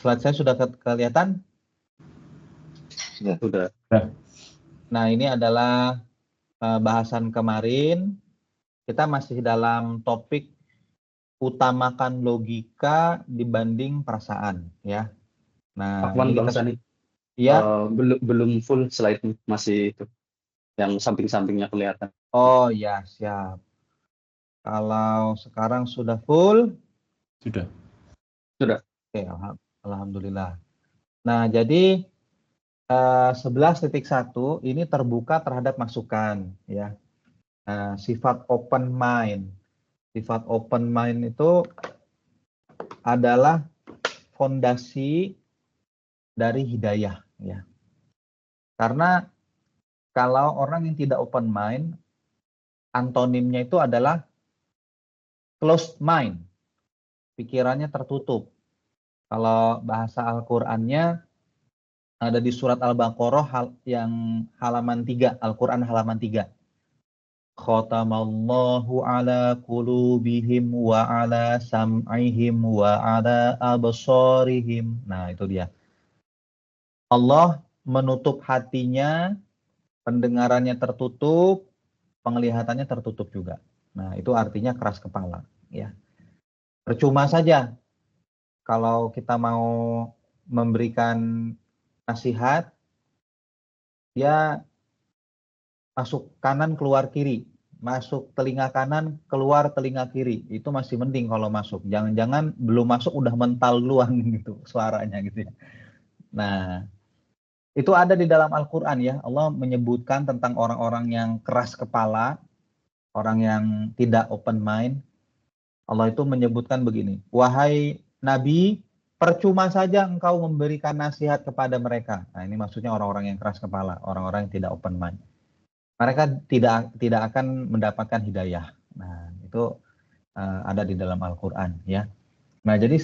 Slide saya sudah kelihatan? Sudah. Nah, ini adalah bahasan kemarin. Kita masih dalam topik utamakan logika dibanding perasaan, ya. Nah, Afwan ini Bang kita Sani, ya. belum full slide masih itu yang samping-sampingnya kelihatan. Oh ya, siap. Kalau sekarang sudah full? Sudah. Oke, alhamdulillah. Nah, jadi 11.1 ini terbuka terhadap masukan, ya. Nah, sifat open mind. Sifat open mind itu adalah fondasi dari hidayah, ya. Karena kalau orang yang tidak open mind, antonimnya itu adalah closed mind. Pikirannya tertutup. Kalau bahasa Al-Qur'annya ada di surat Al-Baqarah yang halaman 3, Al-Qur'an halaman 3. Khatamallahu ala qulubihim wa ala sam'ihim wa ala absarihim. Nah, itu dia. Allah menutup hatinya, pendengarannya tertutup, penglihatannya tertutup juga. Nah, itu artinya keras kepala, ya. Percuma saja kalau kita mau memberikan nasihat, dia masuk kanan keluar kiri, masuk telinga kanan keluar telinga kiri, itu masih mending kalau masuk. Jangan-jangan belum masuk udah mental duluan gitu suaranya gitu ya. Nah, itu ada di dalam Al-Qur'an ya. Allah menyebutkan tentang orang-orang yang keras kepala, orang yang tidak open mind. Allah itu menyebutkan begini, wahai Nabi, percuma saja engkau memberikan nasihat kepada mereka. Nah, ini maksudnya orang-orang yang keras kepala, orang-orang yang tidak open mind. Mereka tidak akan mendapatkan hidayah. Nah, itu ada di dalam Al-Qur'an ya. Nah, jadi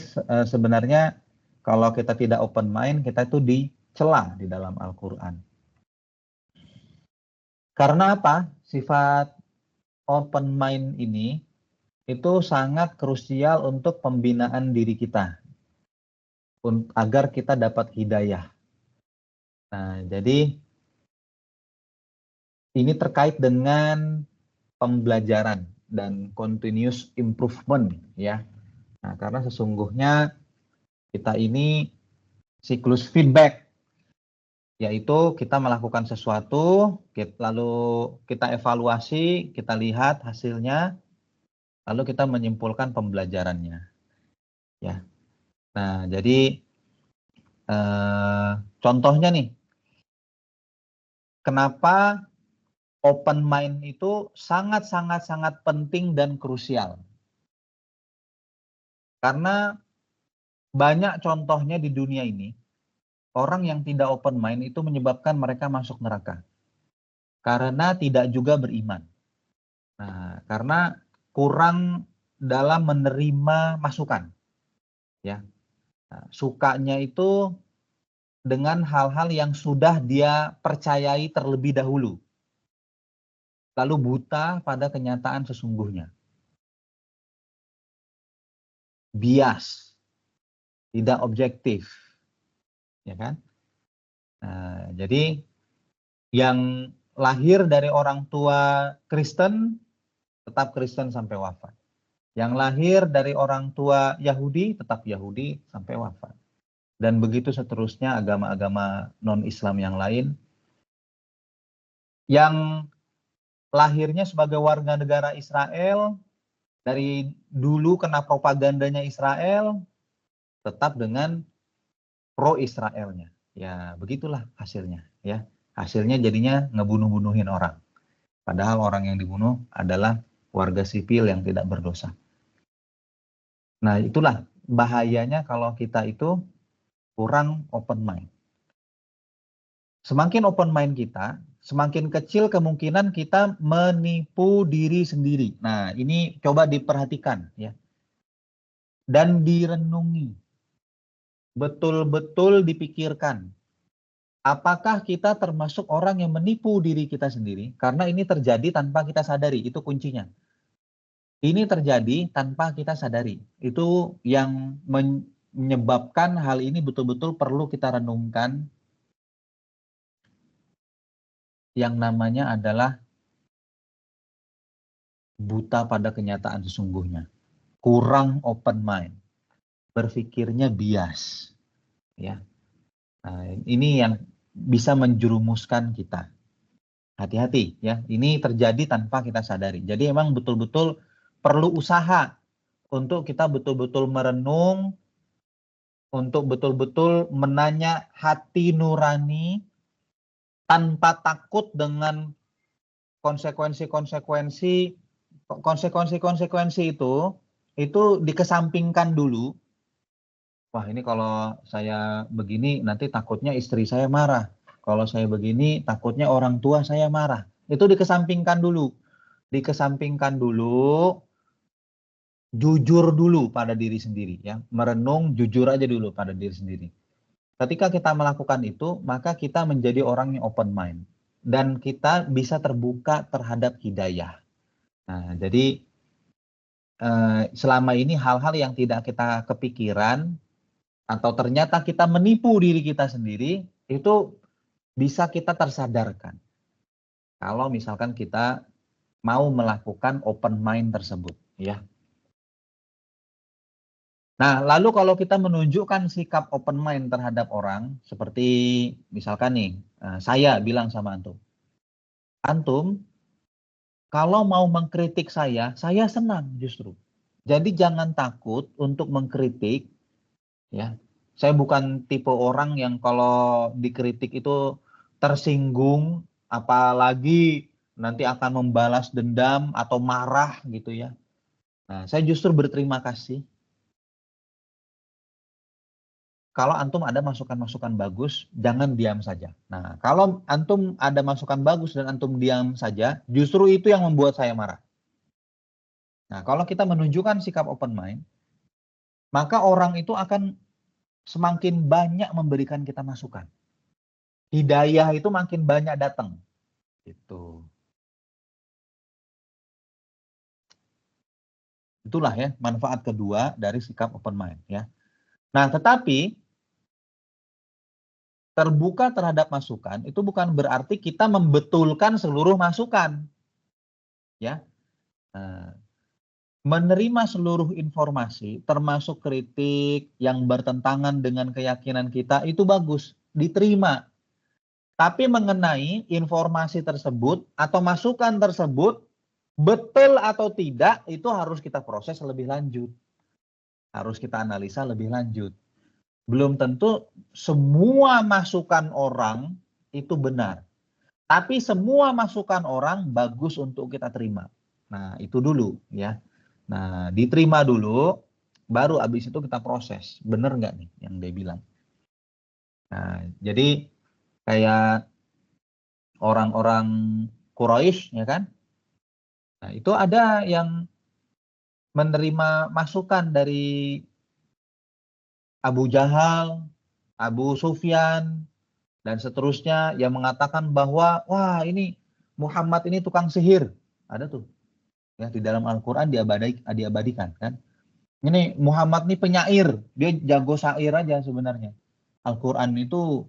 sebenarnya kalau kita tidak open mind, kita itu dicela di dalam Al-Qur'an. Karena apa? Sifat open mind ini itu sangat krusial untuk pembinaan diri kita agar kita dapat hidayah. Nah, jadi ini terkait dengan pembelajaran dan continuous improvement ya. Nah, karena sesungguhnya kita ini siklus feedback, yaitu kita melakukan sesuatu, lalu kita evaluasi, kita lihat hasilnya, lalu kita menyimpulkan pembelajarannya. Ya. Nah, jadi contohnya nih, kenapa open mind itu sangat penting dan krusial. Karena banyak contohnya di dunia ini, orang yang tidak open mind itu menyebabkan mereka masuk neraka. Karena tidak juga beriman. Nah, karena kurang dalam menerima masukan. Ya. Nah, sukanya itu dengan hal-hal yang sudah dia percayai terlebih dahulu. Lalu buta pada kenyataan sesungguhnya. Bias, tidak objektif. Ya kan? Nah, jadi yang lahir dari orang tua Kristen tetap Kristen sampai wafat. Yang lahir dari orang tua Yahudi tetap Yahudi sampai wafat. Dan begitu seterusnya agama-agama non-Islam yang lain. Yang lahirnya sebagai warga negara Israel, dari dulu kena propagandanya Israel, tetap dengan pro-Israelnya. Ya, begitulah hasilnya. Ya, hasilnya jadinya ngebunuh-bunuhin orang. Padahal orang yang dibunuh adalah warga sipil yang tidak berdosa. Nah, itulah bahayanya kalau kita itu kurang open mind. Semakin open mind kita, semakin kecil kemungkinan kita menipu diri sendiri. Nah, ini coba diperhatikan ya. Dan direnungi. Betul-betul dipikirkan. Apakah kita termasuk orang yang menipu diri kita sendiri? Karena ini terjadi tanpa kita sadari, itu kuncinya. Ini terjadi tanpa kita sadari. Itu yang menyebabkan hal ini betul-betul perlu kita renungkan, yang namanya adalah buta pada kenyataan sesungguhnya. Kurang open mind. Berpikirnya bias. Ya. Nah, ini yang bisa menjerumuskan kita. Hati-hati ya. Ini terjadi tanpa kita sadari. Jadi emang betul-betul perlu usaha untuk kita betul-betul merenung, untuk betul-betul menanya hati nurani tanpa takut dengan konsekuensi itu dikesampingkan dulu. Wah, ini kalau saya begini nanti takutnya istri saya marah. Kalau saya begini takutnya orang tua saya marah. Itu dikesampingkan dulu. Dikesampingkan dulu, jujur dulu pada diri sendiri ya. Merenung, jujur aja dulu pada diri sendiri. Ketika kita melakukan itu, maka kita menjadi orang yang open mind dan kita bisa terbuka terhadap hidayah. Nah, jadi selama ini hal-hal yang tidak kita kepikiran atau ternyata kita menipu diri kita sendiri, itu bisa kita tersadarkan. Kalau misalkan kita mau melakukan open mind tersebut, ya. Nah, lalu kalau kita menunjukkan sikap open mind terhadap orang, seperti misalkan nih, saya bilang sama antum kalau mau mengkritik saya senang justru. Jadi jangan takut untuk mengkritik, ya. Saya bukan tipe orang yang kalau dikritik itu tersinggung, apalagi nanti akan membalas dendam atau marah gitu ya. Nah, saya justru berterima kasih kalau antum ada masukan-masukan bagus, jangan diam saja. Nah, kalau antum ada masukan bagus dan antum diam saja, justru itu yang membuat saya marah. Nah, kalau kita menunjukkan sikap open mind, maka orang itu akan semakin banyak memberikan kita masukan. Hidayah itu makin banyak datang. Gitu. Itulah ya manfaat kedua dari sikap open mind ya. Nah, tetapi terbuka terhadap masukan itu bukan berarti kita membetulkan seluruh masukan. Ya. Menerima seluruh informasi termasuk kritik yang bertentangan dengan keyakinan kita itu bagus, diterima. Tapi mengenai informasi tersebut atau masukan tersebut betul atau tidak itu harus kita proses lebih lanjut. Harus kita analisa lebih lanjut. Belum tentu semua masukan orang itu benar. Tapi semua masukan orang bagus untuk kita terima. Nah, itu dulu ya. Nah, diterima dulu, baru abis itu kita proses. Bener nggak nih yang dia bilang? Nah, jadi kayak orang-orang Quraisy, ya kan? Nah, itu ada yang menerima masukan dari Abu Jahal, Abu Sufyan, dan seterusnya yang mengatakan bahwa, wah ini Muhammad ini tukang sihir. Ada tuh. Ya, di dalam Al-Quran diabadikan kan. Ini Muhammad ini penyair, dia jago syair aja sebenarnya. Al-Quran itu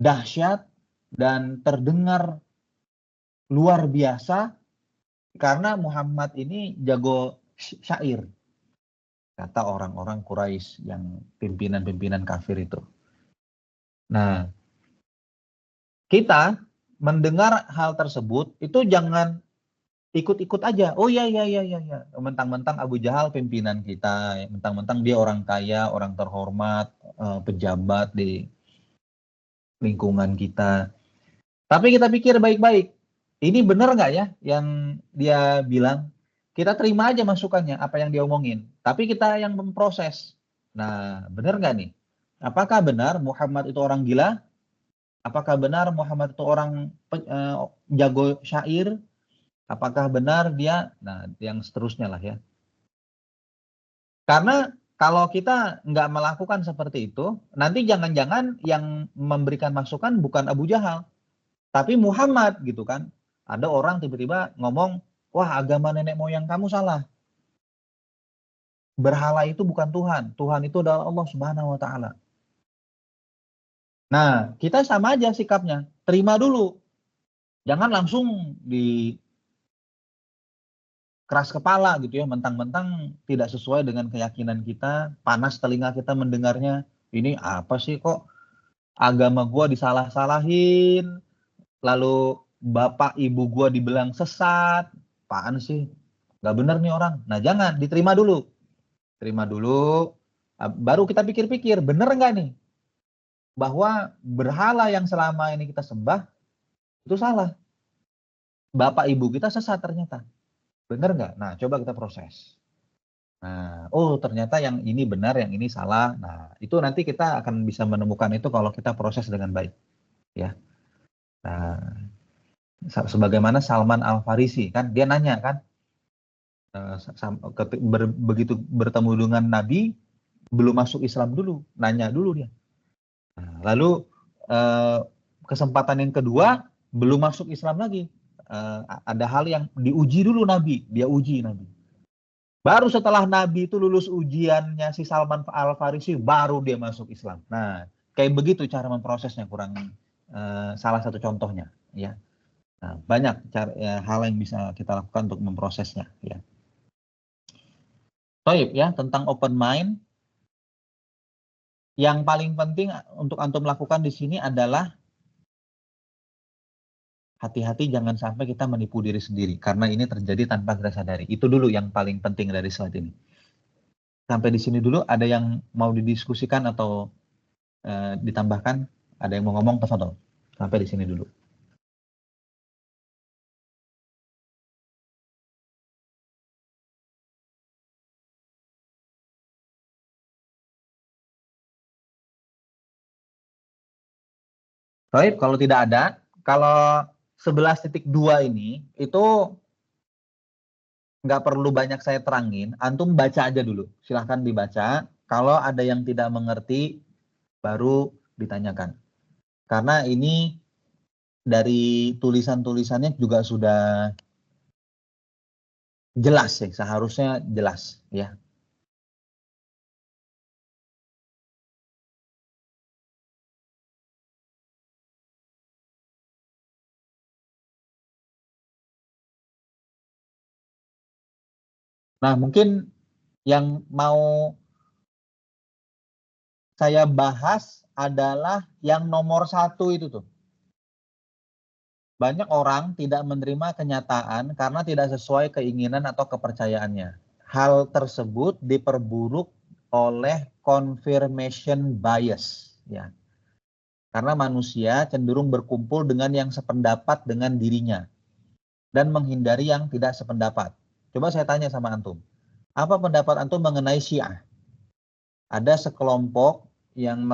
dahsyat dan terdengar luar biasa karena Muhammad ini jago syair, kata orang-orang Quraisy yang pimpinan-pimpinan kafir itu. Nah, kita mendengar hal tersebut itu jangan ikut-ikut aja. Oh ya. Mentang-mentang Abu Jahal pimpinan kita, mentang-mentang dia orang kaya, orang terhormat, pejabat di lingkungan kita. Tapi kita pikir baik-baik. Ini benar nggak ya yang dia bilang? Kita terima aja masukannya, apa yang dia omongin. Tapi kita yang memproses. Nah, benar nggak nih? Apakah benar Muhammad itu orang gila? Apakah benar Muhammad itu orang jago syair? Apakah benar dia? Nah, yang seterusnya lah ya. Karena kalau kita nggak melakukan seperti itu, nanti jangan-jangan yang memberikan masukan bukan Abu Jahal, tapi Muhammad gitu kan. Ada orang tiba-tiba ngomong, wah agama nenek moyang kamu salah. berhala itu bukan Tuhan. Tuhan itu adalah Allah Subhanahu wa taala. Nah, kita sama aja sikapnya. Terima dulu. Jangan langsung di keras kepala gitu ya, mentang-mentang tidak sesuai dengan keyakinan kita, panas telinga kita mendengarnya. Ini apa sih kok agama gua disalah-salahin, lalu bapak ibu gua dibilang sesat. Apaan sih? Nggak bener nih orang. Nah, jangan, diterima dulu. Terima dulu, baru kita pikir-pikir, bener nggak nih? Bahwa berhala yang selama ini kita sembah, itu salah. Bapak ibu kita sesat ternyata. Bener nggak? Nah, coba kita proses. Nah, oh ternyata yang ini benar, yang ini salah. Nah, itu nanti kita akan bisa menemukan itu kalau kita proses dengan baik. Ya. Nah, sebagaimana Salman Al-Farisi, kan, dia nanya kan, begitu bertemu dengan Nabi, belum masuk Islam dulu, nanya dulu dia. Nah, lalu kesempatan yang kedua belum masuk Islam lagi. Ada hal yang diuji dulu Nabi, dia uji Nabi. Baru setelah Nabi itu lulus ujiannya si Salman Al-Farisi, baru dia masuk Islam. Nah, kayak begitu cara memprosesnya, kurang salah satu contohnya, ya. Nah, banyak cara, hal yang bisa kita lakukan untuk memprosesnya, ya. Baik, ya, tentang open mind. Yang paling penting untuk antum lakukan di sini adalah hati-hati jangan sampai kita menipu diri sendiri, karena ini terjadi tanpa kita sadari. Itu dulu yang paling penting dari slide ini. Sampai di sini dulu, ada yang mau didiskusikan atau ditambahkan? Ada yang mau ngomong, tafadhol. Sampai di sini dulu. Baik, kalau tidak ada, kalau 11.2 ini, itu nggak perlu banyak saya terangin, antum baca aja dulu. Silahkan dibaca. Kalau ada yang tidak mengerti, baru ditanyakan. Karena ini dari tulisan-tulisannya juga sudah jelas ya, seharusnya jelas ya. Nah, mungkin yang mau saya bahas adalah yang nomor 1 itu tuh. Banyak orang tidak menerima kenyataan karena tidak sesuai keinginan atau kepercayaannya. Hal tersebut diperburuk oleh confirmation bias, ya. Karena manusia cenderung berkumpul dengan yang sependapat dengan dirinya dan menghindari yang tidak sependapat. Coba saya tanya sama antum. Apa pendapat antum mengenai Syiah? Ada sekelompok yang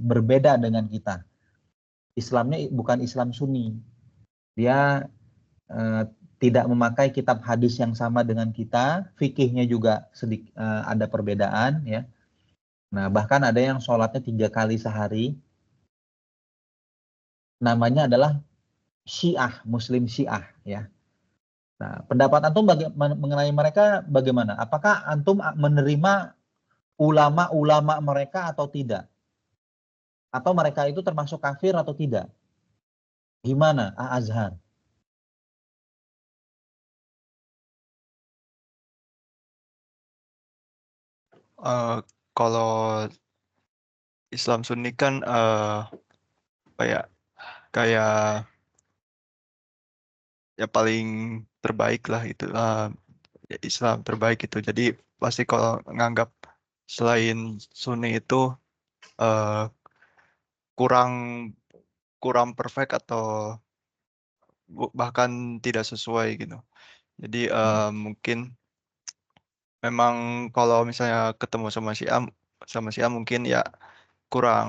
berbeda dengan kita. Islamnya bukan Islam Sunni. Dia tidak memakai kitab hadis yang sama dengan kita, fikihnya juga ada perbedaan, ya. Nah, bahkan ada yang sholatnya 3 kali sehari. Namanya adalah Syiah, Muslim Syiah, ya. Nah, pendapat antum mengenai mereka bagaimana? Apakah antum menerima ulama-ulama mereka atau tidak? Atau mereka itu termasuk kafir atau tidak? Gimana, Azhar? Kalau Islam Sunni kan apa ya, kayak ya paling terbaik lah itu, ya Islam terbaik itu. Jadi pasti kalau nganggap selain Sunni itu eh, kurang kurang perfect atau bahkan tidak sesuai gitu. Jadi mungkin memang kalau misalnya ketemu sama Syiah mungkin ya kurang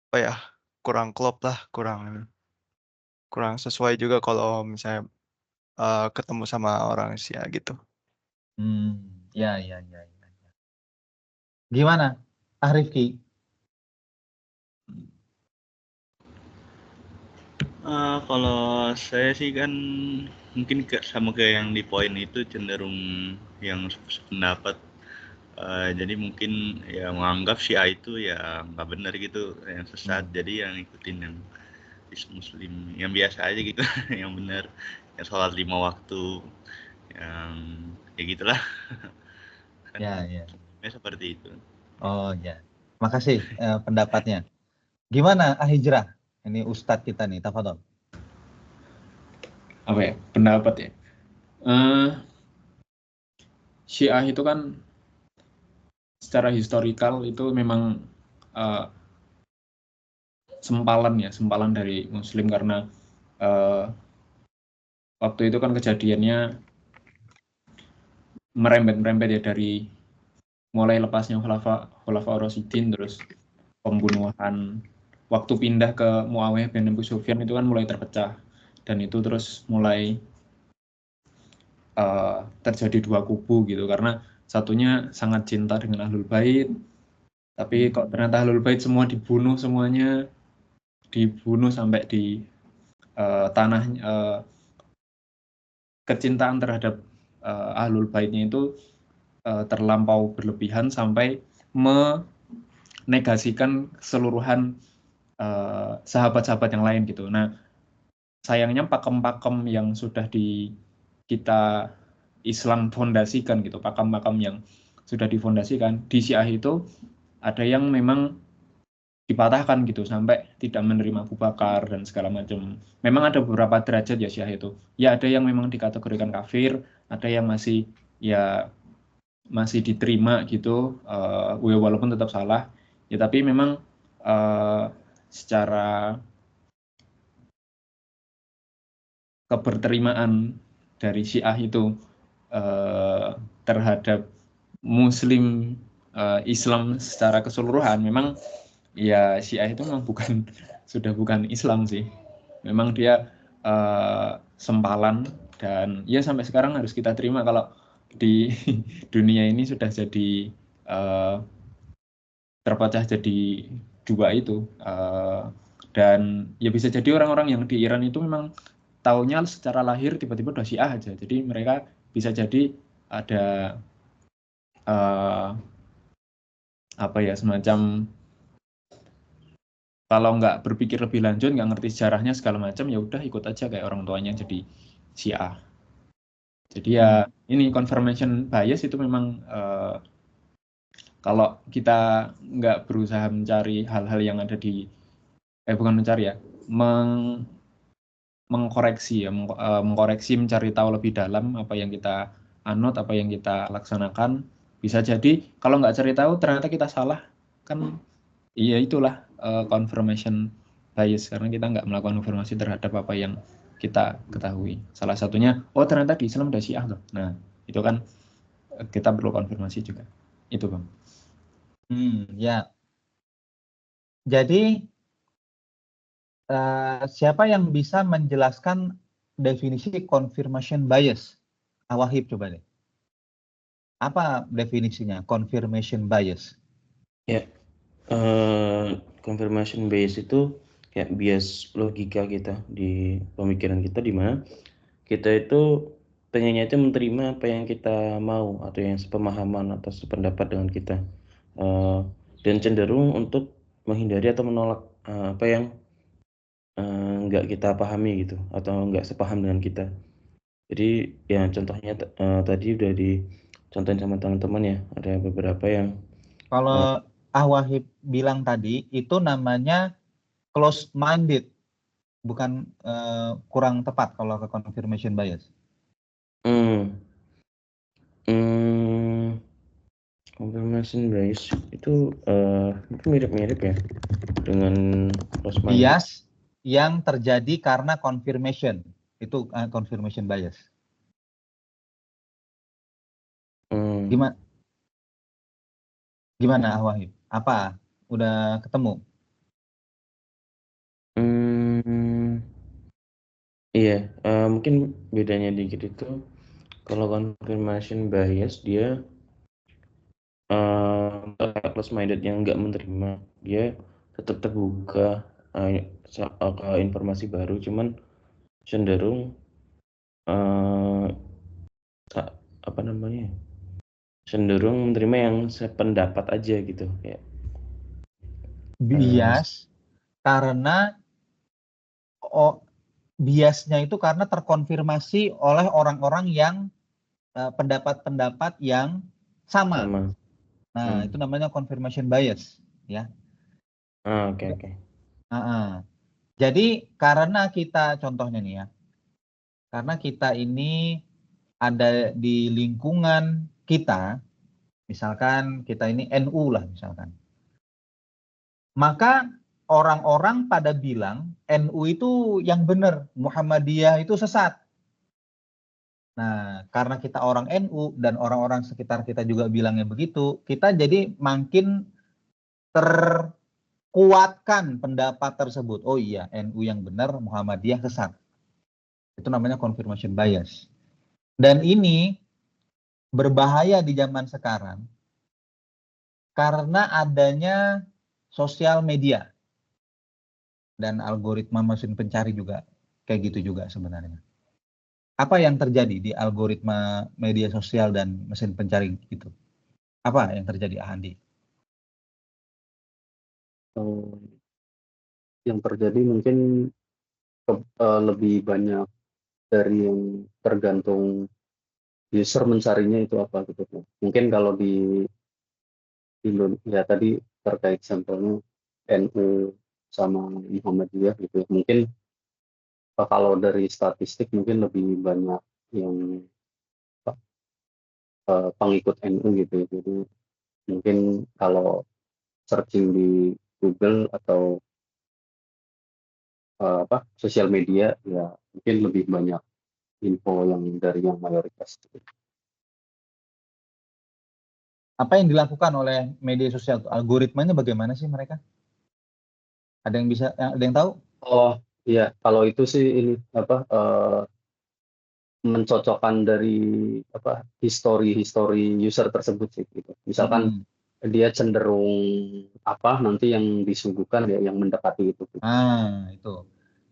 apa ya, kurang klop lah, kurang kurang sesuai juga kalau misalnya ketemu sama orang Asia gitu. Ya, ya, ya, ya. Gimana, Rifki? Kalau saya sih kan mungkin sama kayak yang di poin itu cenderung yang sependapat. Jadi mungkin ya menganggap Syiah itu ya nggak benar gitu, yang sesat. Jadi yang ikutin yang Muslim yang biasa aja gitu, yang benar, yang sholat 5 waktu, yang ya gitulah. Kan Ya. seperti itu. Oh ya. Makasih pendapatnya. Gimana Hijrah? Ini Ustadz kita nih, tafadhol. Apa ya? Pendapat ya. Syiah itu kan secara historikal itu memang sempalan dari Muslim, karena waktu itu kan kejadiannya merembet ya, dari mulai lepasnya Khulafaur Rasyidin, terus pembunuhan, waktu pindah ke Muawiyah bin Abu Sufyan itu kan mulai terpecah, dan itu terus mulai terjadi dua kubu gitu, karena satunya sangat cinta dengan Ahlul Bait, tapi kok ternyata Ahlul Bait semua dibunuh sampai di tanah, kecintaan terhadap Ahlul Baitnya itu terlampau berlebihan sampai menegasikan keseluruhan sahabat-sahabat yang lain gitu. Nah, sayangnya pakem-pakem yang sudah kita Islam fondasikan gitu, pakem-pakem yang sudah difondasikan di Syiah itu ada yang memang dipatahkan gitu sampai tidak menerima Abu Bakar dan segala macam. Memang ada beberapa derajat ya Syiah itu. Ya ada yang memang dikategorikan kafir, ada yang masih diterima gitu, walaupun tetap salah. Ya tapi memang secara keberterimaan dari Syiah itu terhadap Muslim, Islam secara keseluruhan, memang ya Syiah itu memang sudah bukan Islam sih. Memang dia sempalan, dan ya sampai sekarang harus kita terima kalau di dunia ini sudah jadi terpecah jadi dua itu, dan ya bisa jadi orang-orang yang di Iran itu memang taunya secara lahir tiba-tiba udah Syiah aja, jadi mereka bisa jadi ada semacam, kalau nggak berpikir lebih lanjut, nggak ngerti sejarahnya segala macam, ya udah ikut aja kayak orang tuanya jadi Syiah. Jadi ya ini confirmation bias itu memang kalau kita nggak berusaha mencari hal-hal yang ada di bukan mencari ya, mengkoreksi, mencari tahu lebih dalam apa yang kita anut, apa yang kita laksanakan, bisa jadi kalau nggak cari tahu ternyata kita salah, kan iya itulah confirmation bias, karena kita nggak melakukan konfirmasi terhadap apa yang kita ketahui. Salah satunya, oh ternyata di Islam ada Syiah loh. Nah itu kan kita perlu konfirmasi juga. Itu Bang. Ya. Jadi siapa yang bisa menjelaskan definisi confirmation bias? Wahib coba deh. Apa definisinya confirmation bias? Ya, confirmation bias itu kayak bias logika kita di pemikiran kita, di mana kita itu pengennya itu menerima apa yang kita mau atau yang sepemahaman atau sependapat dengan kita, dan cenderung untuk menghindari atau menolak apa yang nggak kita pahami gitu, atau nggak sepaham dengan kita. Jadi ya contohnya tadi udah dicontohin sama teman-teman ya, ada beberapa yang Kalau Wahib bilang tadi itu namanya closed minded, bukan kurang tepat kalau ke confirmation bias. Confirmation bias itu mirip-mirip ya dengan closed minded. Bias yang terjadi karena confirmation, itu confirmation bias. Gimana Wahib? Apa? Udah ketemu? Iya, mungkin bedanya dikit itu, kalau confirmation bias dia closed minded yang nggak menerima, dia tetap terbuka ke informasi baru, cuman cenderung apa namanya, cenderung menerima yang sependapat aja gitu, kayak Bias karena biasnya itu karena terkonfirmasi oleh orang-orang yang pendapat-pendapat yang sama. sama. Nah, itu namanya confirmation bias, ya. Oke. Jadi karena kita contohnya nih ya, karena kita ini ada di lingkungan kita, misalkan kita ini NU lah misalkan, maka orang-orang pada bilang NU itu yang benar, Muhammadiyah itu sesat. Nah, karena kita orang NU dan orang-orang sekitar kita juga bilangnya begitu, kita jadi makin terkuatkan pendapat tersebut. Oh iya, NU yang benar, Muhammadiyah sesat. Itu namanya confirmation bias. Dan ini berbahaya di zaman sekarang karena adanya sosial media dan algoritma mesin pencari juga kayak gitu juga sebenarnya. Apa yang terjadi di algoritma media sosial dan mesin pencari itu? Apa yang terjadi, Andi? Yang terjadi mungkin lebih banyak dari yang tergantung user mencarinya itu apa gitu. Mungkin kalau di Indonesia tadi terkait sampelnya NU sama Muhammadiyah gitu ya. Mungkin kalau dari statistik mungkin lebih banyak yang pengikut NU gitu ya. Jadi mungkin kalau searching di Google atau sosial media ya mungkin lebih banyak info yang dari yang mayoritas. Apa yang dilakukan oleh media sosial? Algoritmanya bagaimana sih mereka? Ada yang bisa, ada yang tahu? Oh iya, kalau itu sih ini mencocokkan dari histori user tersebut sih gitu. Misalkan dia cenderung apa nanti yang disuguhkan ya yang mendekati itu. Itu.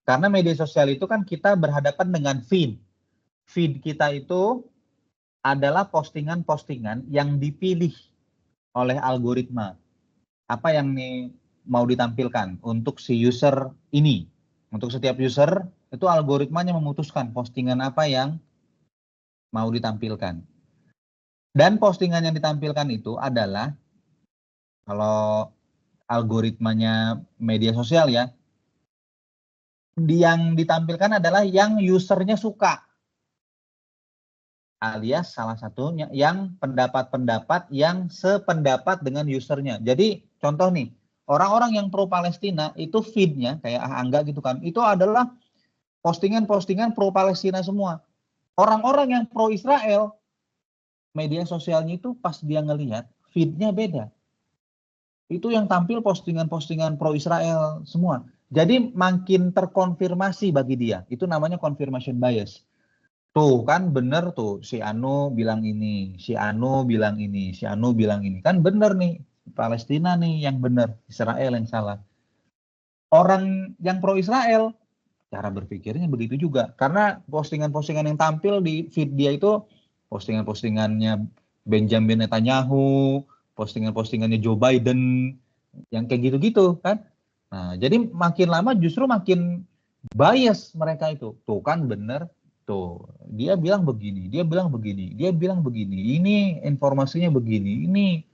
Karena media sosial itu kan kita berhadapan dengan feed. Feed kita itu adalah postingan-postingan yang dipilih oleh algoritma. Apa yang mau ditampilkan untuk si user ini. Untuk setiap user, itu algoritmanya memutuskan postingan apa yang mau ditampilkan. Dan postingan yang ditampilkan itu adalah, kalau algoritmanya media sosial ya, yang ditampilkan adalah yang usernya suka. Alias salah satunya yang pendapat-pendapat yang sependapat dengan usernya. Jadi contoh nih, orang-orang yang pro Palestina itu feednya kayak Angga gitu kan, itu adalah postingan-postingan pro Palestina semua. Orang-orang yang pro Israel, media sosialnya itu pas dia ngelihat feednya beda. Itu yang tampil postingan-postingan pro Israel semua. Jadi makin terkonfirmasi bagi dia. Itu namanya confirmation bias. Tuh kan bener tuh, si Anu bilang ini, si Anu bilang ini, si Anu bilang ini. Kan bener nih, Palestina nih yang bener, Israel yang salah. Orang yang pro Israel, cara berpikirnya begitu juga. Karena postingan-postingan yang tampil di feed dia itu, postingan-postingannya Benjamin Netanyahu, postingan-postingannya Joe Biden, yang kayak gitu-gitu kan. Nah, jadi makin lama justru makin bias mereka itu. Tuh kan bener. Tuh, dia bilang begini, dia bilang begini, dia bilang begini, ini informasinya begini, ini.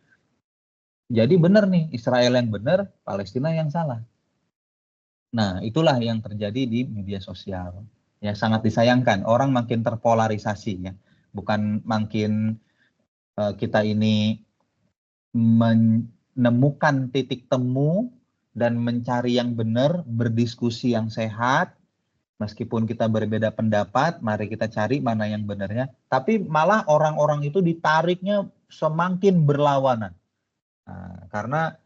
Jadi benar nih, Israel yang benar, Palestina yang salah. Nah, itulah yang terjadi di media sosial. Ya, sangat disayangkan, orang makin terpolarisasi ya. Bukan makin kita ini menemukan titik temu dan mencari yang benar, berdiskusi yang sehat. Meskipun kita berbeda pendapat, mari kita cari mana yang benarnya. Tapi malah orang-orang itu ditariknya semakin berlawanan. Nah, karena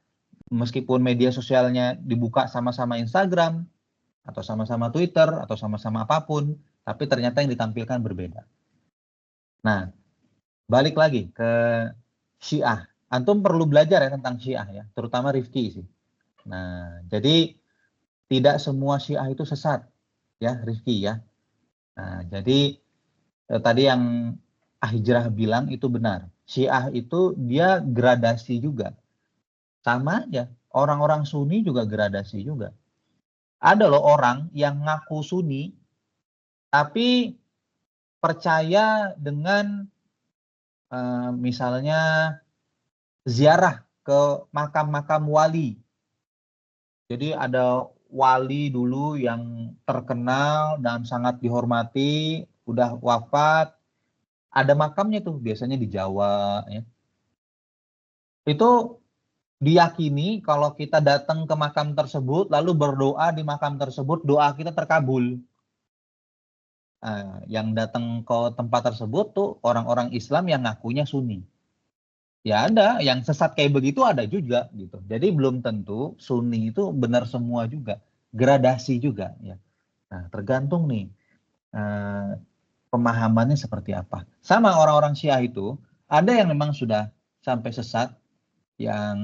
meskipun media sosialnya dibuka sama-sama Instagram, atau sama-sama Twitter, atau sama-sama apapun, tapi ternyata yang ditampilkan berbeda. Nah, balik lagi ke Syiah. Antum perlu belajar ya tentang Syiah ya, terutama Rifki sih. Nah, jadi tidak semua Syiah itu sesat. Ya, Rifki ya. Nah, jadi tadi yang Hijrah bilang itu benar. Syiah itu dia gradasi juga. Sama aja. Orang-orang Sunni juga gradasi juga. Ada loh orang yang ngaku Sunni, tapi percaya dengan misalnya ziarah ke makam-makam wali. Jadi ada wali dulu yang terkenal dan sangat dihormati, udah wafat, ada makamnya tuh, biasanya di Jawa. Ya. Itu diyakini kalau kita datang ke makam tersebut, lalu berdoa di makam tersebut, doa kita terkabul. Yang datang ke tempat tersebut tuh orang-orang Islam yang ngakunya Sunni. Ya ada, yang sesat kayak begitu ada juga gitu. Jadi belum tentu Sunni itu benar semua juga, gradasi juga ya. Nah, tergantung nih pemahamannya seperti apa. Sama orang-orang Syiah itu, ada yang memang sudah sampai sesat, yang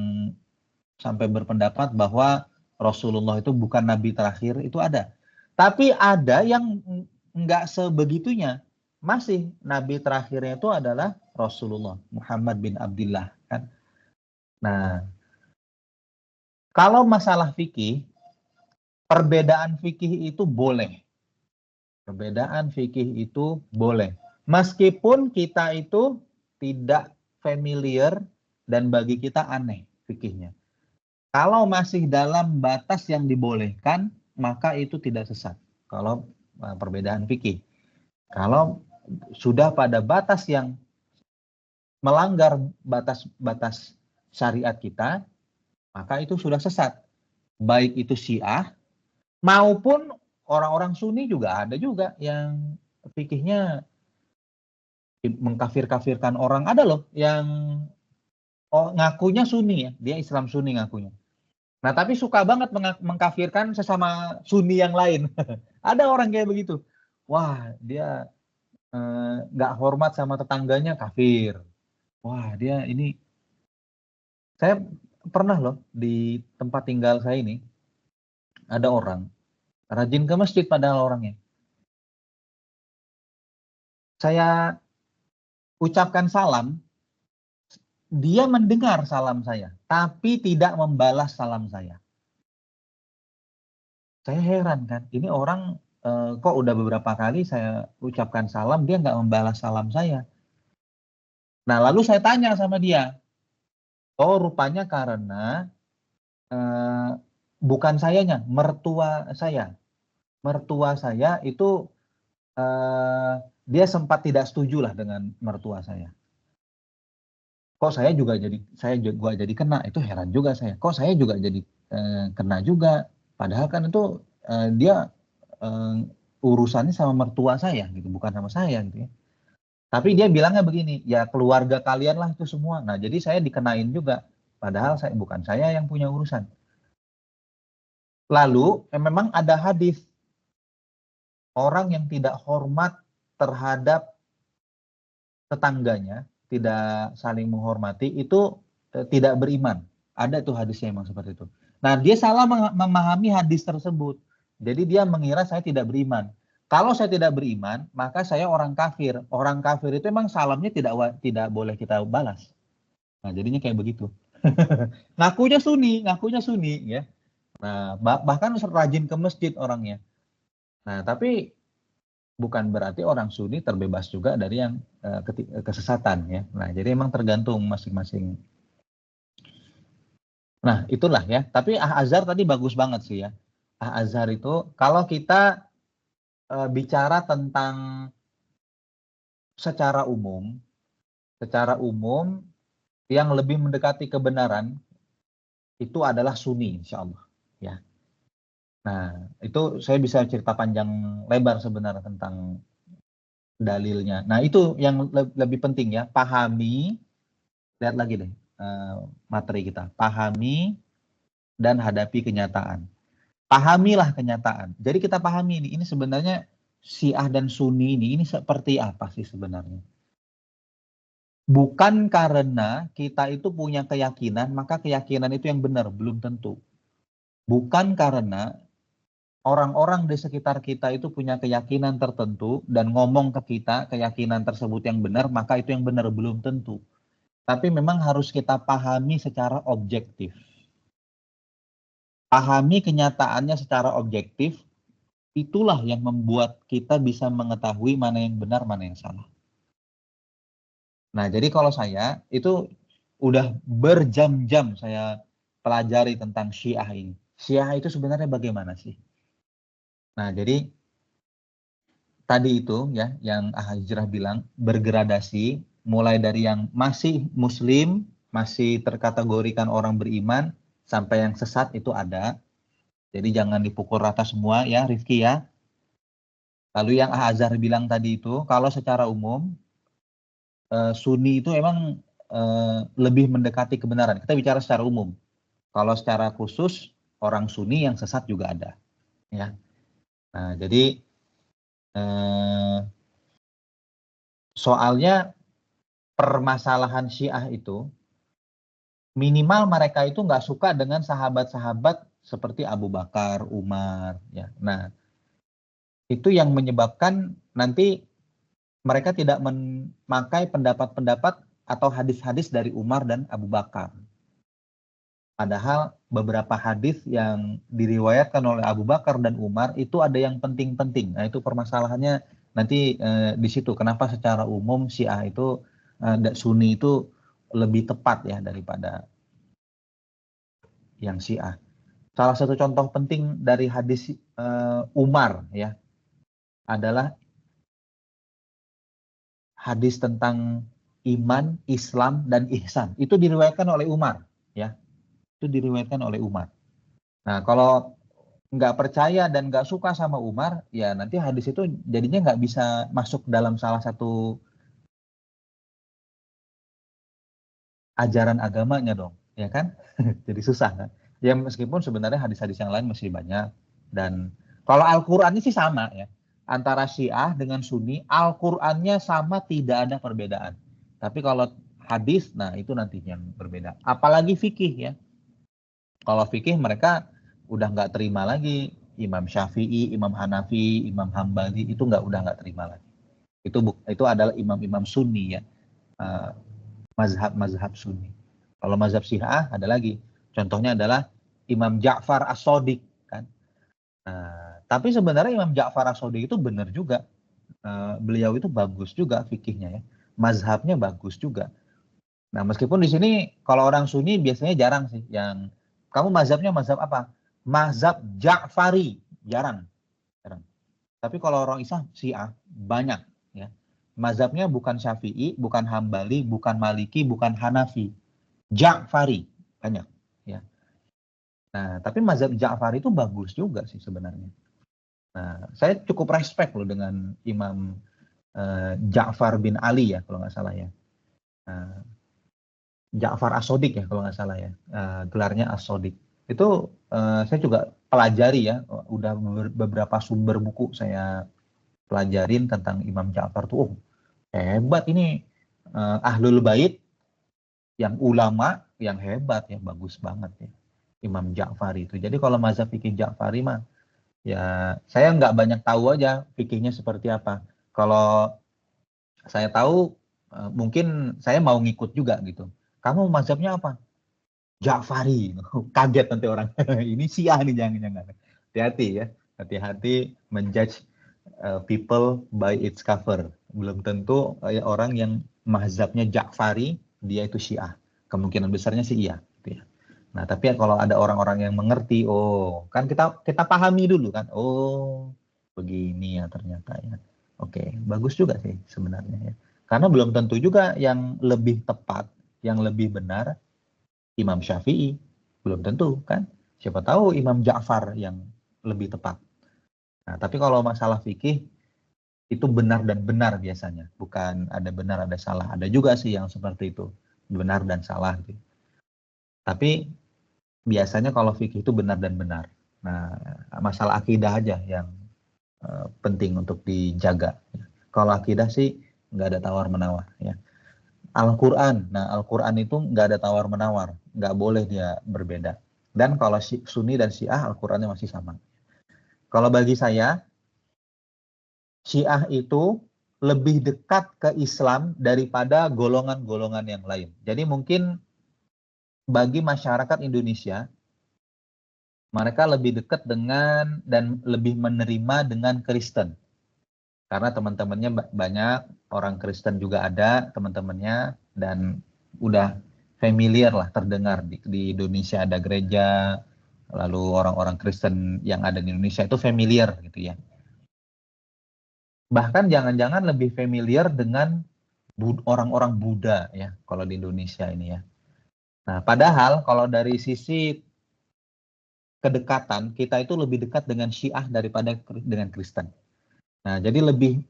sampai berpendapat bahwa Rasulullah itu bukan nabi terakhir, itu ada. Tapi ada yang enggak sebegitunya. Masih nabi terakhirnya itu adalah Rasulullah Muhammad bin Abdullah kan. Nah, kalau masalah fikih, perbedaan fikih itu boleh. Perbedaan fikih itu boleh. Meskipun kita itu tidak familiar dan bagi kita aneh fikihnya. Kalau masih dalam batas yang dibolehkan, maka itu tidak sesat. Kalau perbedaan fikih. Kalau sudah pada batas yang melanggar batas-batas syariat kita, maka itu sudah sesat. Baik itu Syiah maupun orang-orang Sunni juga ada juga yang fikihnya mengkafir-kafirkan orang. Ada loh yang ngakunya Sunni ya, dia Islam Sunni ngakunya. Nah tapi suka banget mengkafirkan sesama Sunni yang lain. Ada orang kayak begitu. Wah dia nggak hormat sama tetangganya, kafir. Wah dia ini, saya pernah loh di tempat tinggal saya ini ada orang rajin ke masjid padahal orangnya. Saya ucapkan salam, dia mendengar salam saya, tapi tidak membalas salam saya. Saya heran kan, ini orang kok udah beberapa kali saya ucapkan salam, dia nggak membalas salam saya. Nah lalu saya tanya sama dia, oh rupanya karena bukan sayanya, mertua saya. Mertua saya itu dia sempat tidak setuju lah dengan mertua saya. Kok saya juga jadi kena, itu heran juga saya. Kok saya juga jadi kena juga, padahal kan itu dia urusannya sama mertua saya gitu, bukan sama saya gitu ya. Tapi dia bilangnya begini, ya keluarga kalian lah itu semua. Nah jadi saya dikenain juga, padahal bukan saya yang punya urusan. Lalu memang ada hadis, orang yang tidak hormat terhadap tetangganya, tidak saling menghormati, itu tidak beriman. Ada tuh hadisnya memang seperti itu. Nah dia salah memahami hadis tersebut. Jadi dia mengira saya tidak beriman. Kalau saya tidak beriman, maka saya orang kafir. Orang kafir itu memang salamnya tidak boleh kita balas. Nah jadinya kayak begitu. ngakunya Sunni ya. Nah bahkan rajin ke masjid orangnya. Nah tapi bukan berarti orang Sunni terbebas juga dari yang kesesatan ya. Nah jadi memang tergantung masing-masing. Nah itulah ya. Tapi Azhar tadi bagus banget sih ya. Azhar itu kalau kita bicara tentang secara umum yang lebih mendekati kebenaran itu adalah Sunni insya Allah ya. Nah itu saya bisa cerita panjang lebar sebenarnya tentang dalilnya. Nah itu yang lebih penting ya, pahami, lihat lagi deh materi kita, pahami dan hadapi kenyataan. Pahamilah kenyataan. Jadi kita pahami ini sebenarnya Syiah dan Sunni ini seperti apa sih sebenarnya. Bukan karena kita itu punya keyakinan, maka keyakinan itu yang benar, belum tentu. Bukan karena orang-orang di sekitar kita itu punya keyakinan tertentu dan ngomong ke kita keyakinan tersebut yang benar, maka itu yang benar, belum tentu. Tapi memang harus kita pahami secara objektif. Pahami kenyataannya secara objektif, itulah yang membuat kita bisa mengetahui mana yang benar, mana yang salah. Nah, jadi kalau saya itu udah berjam-jam saya pelajari tentang Syiah ini. Syiah itu sebenarnya bagaimana sih? Nah, jadi tadi itu ya yang Hijrah bilang bergradasi, mulai dari yang masih muslim, masih terkategorikan orang beriman, sampai yang sesat itu ada. Jadi jangan dipukul rata semua ya, Rifki ya. Lalu yang Azhar bilang tadi itu, kalau secara umum Sunni itu emang lebih mendekati kebenaran. Kita bicara secara umum. Kalau secara khusus orang Sunni yang sesat juga ada. Ya. Nah, jadi soalnya permasalahan Syiah itu minimal mereka itu nggak suka dengan sahabat-sahabat seperti Abu Bakar, Umar. Ya. Nah, itu yang menyebabkan nanti mereka tidak memakai pendapat-pendapat atau hadis-hadis dari Umar dan Abu Bakar. Padahal beberapa hadis yang diriwayatkan oleh Abu Bakar dan Umar itu ada yang penting-penting. Nah, itu permasalahannya nanti di situ. Kenapa secara umum Syiah itu Sunni itu lebih tepat ya daripada yang Syiah. Salah satu contoh penting dari hadis Umar ya adalah hadis tentang iman, Islam, dan ihsan. Itu diriwayatkan oleh Umar. Ya, itu diriwayatkan oleh Umar. Nah, kalau nggak percaya dan nggak suka sama Umar, ya nanti hadis itu jadinya nggak bisa masuk dalam salah satu ajaran agamanya dong. Ya kan? Jadi susah kan? Ya meskipun sebenarnya hadis-hadis yang lain masih banyak. Dan kalau Al-Qur'annya sih sama ya. Antara Syiah dengan Sunni, Al-Qur'annya sama, tidak ada perbedaan. Tapi kalau hadis, nah itu nantinya yang berbeda. Apalagi fikih ya. Kalau fikih mereka udah nggak terima lagi Imam Syafi'i, Imam Hanafi, Imam Hambali, itu udah nggak terima lagi. Itu adalah imam-imam Sunni ya. Mazhab Sunni. Kalau mazhab Syiah ada lagi. Contohnya adalah Imam Ja'far As-Shadiq kan. Tapi sebenarnya Imam Ja'far As-Shadiq itu benar juga. Beliau itu bagus juga fikihnya ya. Mazhabnya bagus juga. Nah, meskipun di sini kalau orang Sunni biasanya jarang sih yang kamu mazhabnya mazhab apa? Mazhab Ja'fari, jarang. Tapi kalau orang Syiah banyak ya. Mazhabnya bukan Syafi'i, bukan Hambali, bukan Maliki, bukan Hanafi. Ja'fari banyak ya. Nah, tapi mazhab Ja'fari itu bagus juga sih sebenarnya. Nah, saya cukup respect loh dengan Imam Ja'far bin Ali ya kalau nggak salah ya. Ja'far As-Shadiq ya kalau nggak salah ya. Gelarnya As-Shadiq. Itu saya juga pelajari ya. Udah beberapa sumber buku saya pelajarin tentang Imam Ja'far tuh. Oh, hebat ini Ahlul Bait yang ulama yang hebat ya, bagus banget ya. Imam Ja'fari itu. Jadi kalau mazhab fikih Ja'fari mah ya saya nggak banyak tahu aja fikihnya seperti apa. Kalau saya tahu mungkin saya mau ngikut juga gitu. Kamu mazhabnya apa? Ja'fari. Kaget nanti orang. Ini Syiah nih, jangan-jangan. Hati-hati ya. Hati-hati menjudge people by its cover. Belum tentu orang yang mazhabnya Ja'fari dia itu Syiah. Kemungkinan besarnya sih iya. Gitu ya. Nah, tapi kalau ada orang-orang yang mengerti, oh, kan kita pahami dulu kan. Oh, begini ya ternyata ya. Oke, bagus juga sih sebenarnya ya. Karena belum tentu juga yang lebih tepat, yang lebih benar Imam Syafi'i. Belum tentu kan. Siapa tahu Imam Ja'far yang lebih tepat. Nah, tapi kalau masalah fikih itu benar dan benar biasanya. Bukan ada benar ada salah. Ada juga sih yang seperti itu. Benar dan salah gitu. Tapi biasanya kalau fikih itu benar dan benar. Nah, masalah akidah aja yang penting untuk dijaga. Kalau akidah sih nggak ada tawar-menawar. Ya. Al-Quran, nah Al-Quran itu nggak ada tawar-menawar. Nggak boleh dia berbeda. Dan kalau Sunni dan Syiah, Al-Qurannya masih sama. Kalau bagi saya, Syiah itu lebih dekat ke Islam daripada golongan-golongan yang lain. Jadi mungkin bagi masyarakat Indonesia, mereka lebih dekat dengan dan lebih menerima dengan Kristen. Karena teman-temannya banyak, orang Kristen juga ada teman-temannya, dan udah familiar lah, terdengar di Indonesia ada gereja, lalu orang-orang Kristen yang ada di Indonesia itu familiar gitu ya. Bahkan jangan-jangan lebih familiar dengan orang-orang Buddha ya, kalau di Indonesia ini ya. Nah, padahal kalau dari sisi kedekatan, kita itu lebih dekat dengan Syiah daripada dengan Kristen. Nah, jadi lebih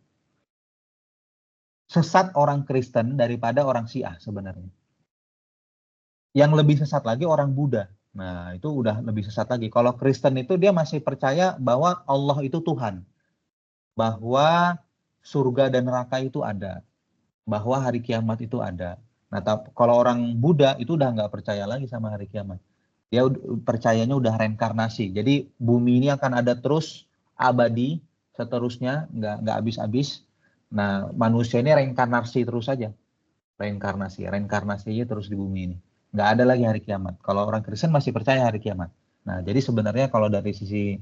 sesat orang Kristen daripada orang Syiah sebenarnya. Yang lebih sesat lagi orang Buddha. Nah, itu udah lebih sesat lagi. Kalau Kristen itu dia masih percaya bahwa Allah itu Tuhan. Bahwa surga dan neraka itu ada. Bahwa hari kiamat itu ada. Nah, kalau orang Buddha itu udah nggak percaya lagi sama hari kiamat. Dia percayanya udah reinkarnasi. Jadi bumi ini akan ada terus abadi seterusnya, nggak habis-habis. Nah, manusia ini reinkarnasi terus saja. Reinkarnasinya terus di bumi ini. Nggak ada lagi hari kiamat. Kalau orang Kristen masih percaya hari kiamat. Nah, jadi sebenarnya kalau dari sisi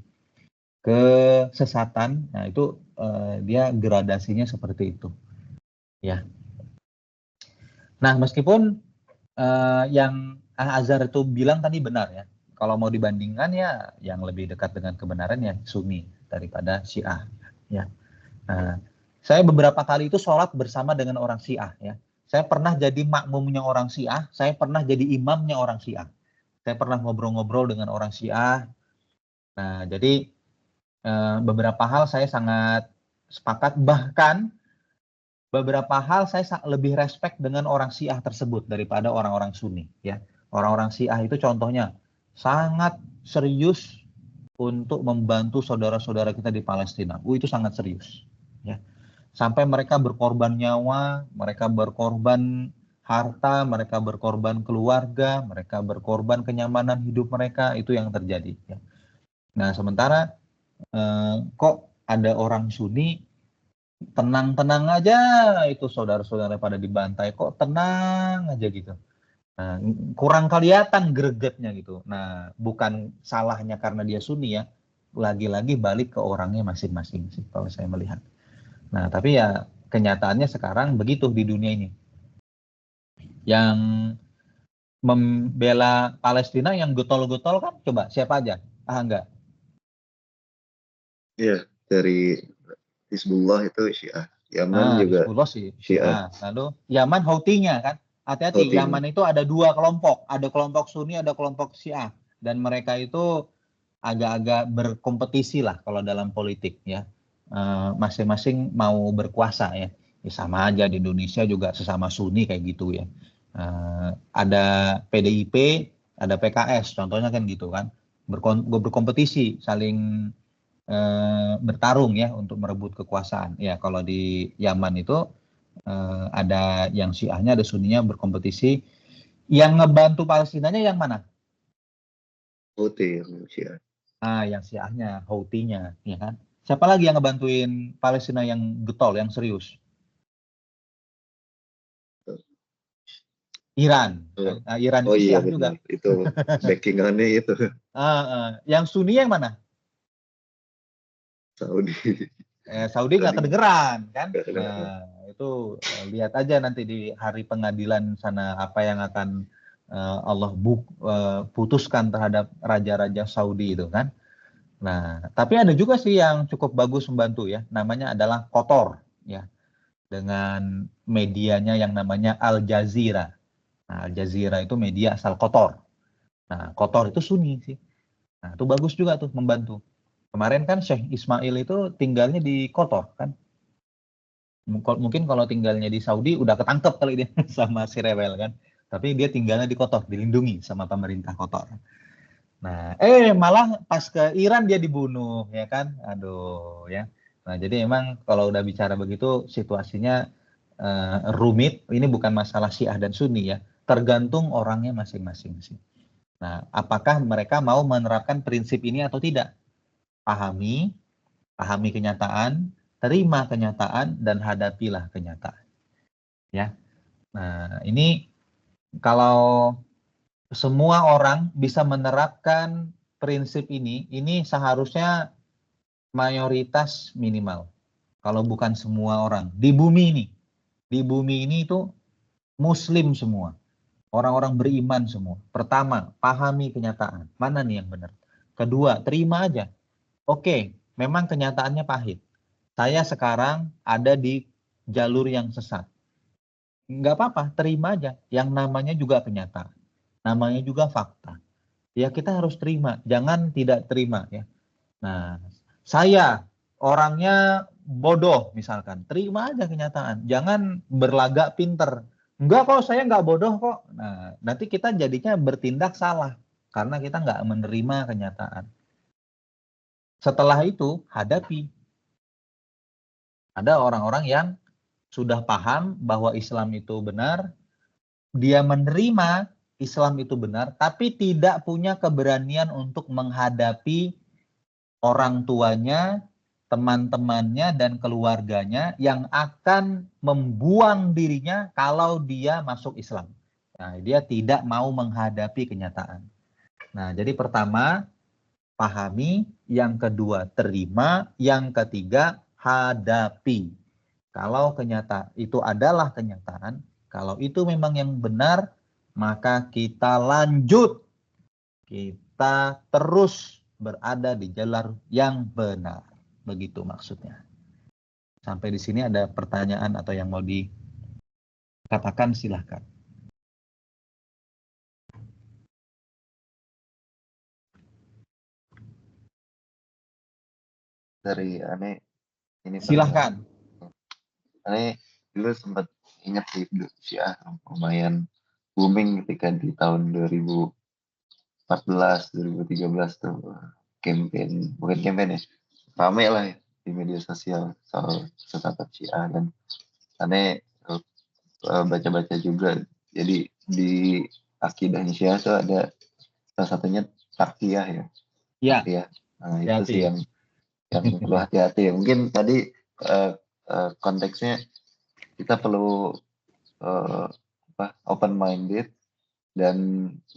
kesesatan, nah itu dia gradasinya seperti itu. Ya. Nah, meskipun yang Azhar itu bilang tadi benar ya. Kalau mau dibandingkan ya yang lebih dekat dengan kebenaran ya Sunni daripada Syiah ya. Nah, saya beberapa kali itu sholat bersama dengan orang Syiah ya. Saya pernah jadi makmumnya orang Syiah, saya pernah jadi imamnya orang Syiah. Saya pernah ngobrol-ngobrol dengan orang Syiah. Nah, jadi beberapa hal saya sangat sepakat, bahkan beberapa hal saya lebih respect dengan orang Syiah tersebut daripada orang-orang Sunni ya. Orang-orang Syiah itu contohnya sangat serius untuk membantu saudara-saudara kita di Palestina. Itu sangat serius ya. Sampai mereka berkorban nyawa, mereka berkorban harta, mereka berkorban keluarga, mereka berkorban kenyamanan hidup mereka, itu yang terjadi ya. Nah, sementara kok ada orang Sunni tenang-tenang aja, itu saudara-saudara pada dibantai, kok tenang aja gitu. Nah, kurang kelihatan gregetnya gitu. Nah, bukan salahnya karena dia Sunni ya, lagi-lagi balik ke orangnya masing-masing sih kalau saya melihat. Nah, tapi ya kenyataannya sekarang begitu di dunia ini. Yang membela Palestina yang getol-getol kan coba siapa aja? Enggak. Iya, dari Hizbullah itu Syiah. Yaman juga Hizbullah sih Syiah. Lalu Yaman Houthi-nya kan. Hati-hati, Houthi. Yaman itu ada dua kelompok. Ada kelompok Sunni, ada kelompok Syiah. Dan mereka itu agak-agak berkompetisi lah kalau dalam politik ya. Masing-masing mau berkuasa ya. Sama aja di Indonesia juga sesama Sunni kayak gitu ya. Ada PDIP, ada PKS, contohnya kan gitu kan. Berkompetisi, saling bertarung ya untuk merebut kekuasaan. Ya kalau di Yaman itu ada yang Syiahnya, ada Sunninya berkompetisi. Yang ngebantu Palestinanya yang mana? Houthi yang Syiah. Yang Syiahnya, Houthi-nya, ya kan? Siapa lagi yang ngebantuin Palestina yang getol, yang serius? Iran. Iran itu Syiah juga. Itu backingannya itu. Yang Sunni yang mana? Saudi. Saudi nggak kedengeran kan? Nah, itu lihat aja nanti di hari pengadilan sana apa yang akan Allah putuskan terhadap raja-raja Saudi itu kan. Nah, tapi ada juga sih yang cukup bagus membantu ya. Namanya adalah Qatar ya. Dengan medianya yang namanya Al Jazeera. Nah, Al Jazeera itu media asal Qatar. Nah, Qatar itu Sunni sih. Nah, itu bagus juga tuh membantu. Kemarin kan Syekh Ismail itu tinggalnya di Qatar kan. Mungkin kalau tinggalnya di Saudi udah ketangkep kali dia sama si rewel kan. Tapi dia tinggalnya di Qatar, dilindungi sama pemerintah Qatar. Nah, malah pas ke Iran dia dibunuh ya kan. Aduh ya. Nah, jadi emang kalau udah bicara begitu situasinya rumit. Ini bukan masalah Syiah dan Sunni ya. Tergantung orangnya masing-masing sih. Nah, apakah mereka mau menerapkan prinsip ini atau tidak? Pahami kenyataan, terima kenyataan, dan hadapilah kenyataan. Ya. Nah, ini kalau semua orang bisa menerapkan prinsip ini seharusnya mayoritas minimal. Kalau bukan semua orang di bumi ini itu muslim semua, orang-orang beriman semua. Pertama, pahami kenyataan, mana nih yang benar. Kedua, terima aja. Oke, memang kenyataannya pahit. Saya sekarang ada di jalur yang sesat. Nggak apa-apa, terima aja. Yang namanya juga kenyataan, namanya juga fakta. Ya kita harus terima, jangan tidak terima ya. Nah, saya orangnya bodoh misalkan, terima aja kenyataan, jangan berlagak pinter. Enggak kok, saya nggak bodoh kok. Nah, nanti kita jadinya bertindak salah karena kita nggak menerima kenyataan. Setelah itu hadapi. Ada orang-orang yang sudah paham bahwa Islam itu benar, dia menerima Islam itu benar, tapi tidak punya keberanian untuk menghadapi orang tuanya, teman-temannya, dan keluarganya yang akan membuang dirinya kalau dia masuk Islam. Nah, dia tidak mau menghadapi kenyataan. Nah, jadi pertama, pahami. Yang kedua, terima. Yang ketiga, hadapi. Kalau itu adalah kenyataan, kalau itu memang yang benar, maka kita lanjut. Kita terus berada di jalur yang benar. Begitu maksudnya. Sampai di sini ada pertanyaan atau yang mau dikatakan, silahkan. Dari aneh ini Silahkan. aneh dulu sempat ingat sih Syiah lumayan booming ketika di tahun 2014 2013 tuh bukan campaign ya, rame lah ya di media sosial soal sesat Syiah, dan aneh baca-baca juga. Jadi di akidahnya Syiah tuh ada salah satunya takiyah ya. Ya. Takiyah. Nah, itu Hati-hati. sih yang perlu hati-hati ya. Mungkin tadi konteksnya kita perlu open minded dan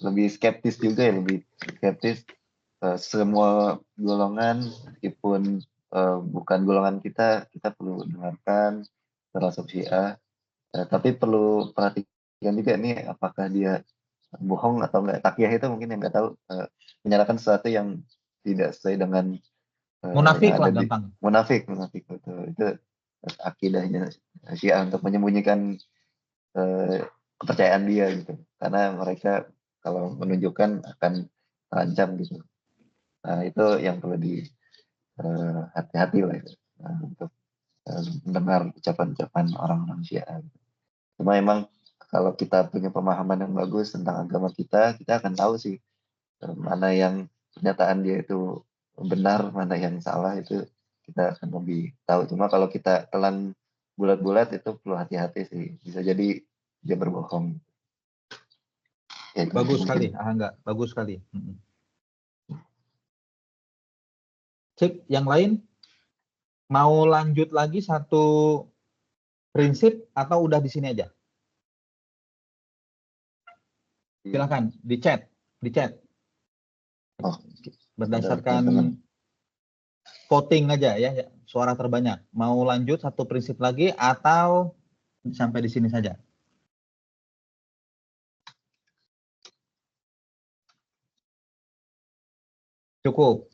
lebih skeptis juga ya, lebih skeptis semua golongan, meskipun bukan golongan kita perlu dengarkan, termasuk Syiah, tapi perlu perhatikan juga nih apakah dia bohong atau enggak. Takiyah itu mungkin yang nggak tahu menyalahkan sesuatu yang tidak sesuai dengan Munafik yang lah ada gampang. munafik betul. Itu akidahnya Syiah untuk menyembunyikan kepercayaan dia gitu, karena mereka kalau menunjukkan akan terancam gitu. Nah, itu yang perlu di hati-hati lah itu, untuk mendengar ucapan-ucapan orang-orang Syiah. Cuma emang kalau kita punya pemahaman yang bagus tentang agama kita akan tahu sih mana yang pernyataan dia itu benar, mana yang salah, itu kita akan lebih tahu. Cuma kalau kita telan bulat-bulat itu perlu hati-hati sih, bisa jadi dia berbohong. Ya, Bagus mungkin. sekali, enggak, bagus sekali. Cik, yang lain mau lanjut lagi satu prinsip atau udah di sini aja? Silakan di chat. Oh, berdasarkan voting aja ya, suara terbanyak. Mau lanjut satu prinsip lagi atau sampai di sini saja? Cukup.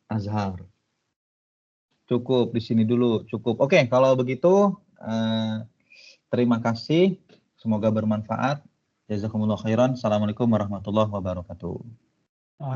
Azhar. Cukup di sini dulu, cukup. Oke, kalau begitu terima kasih. Semoga bermanfaat. Jazakumullah khairan. Assalamualaikum warahmatullahi wabarakatuh.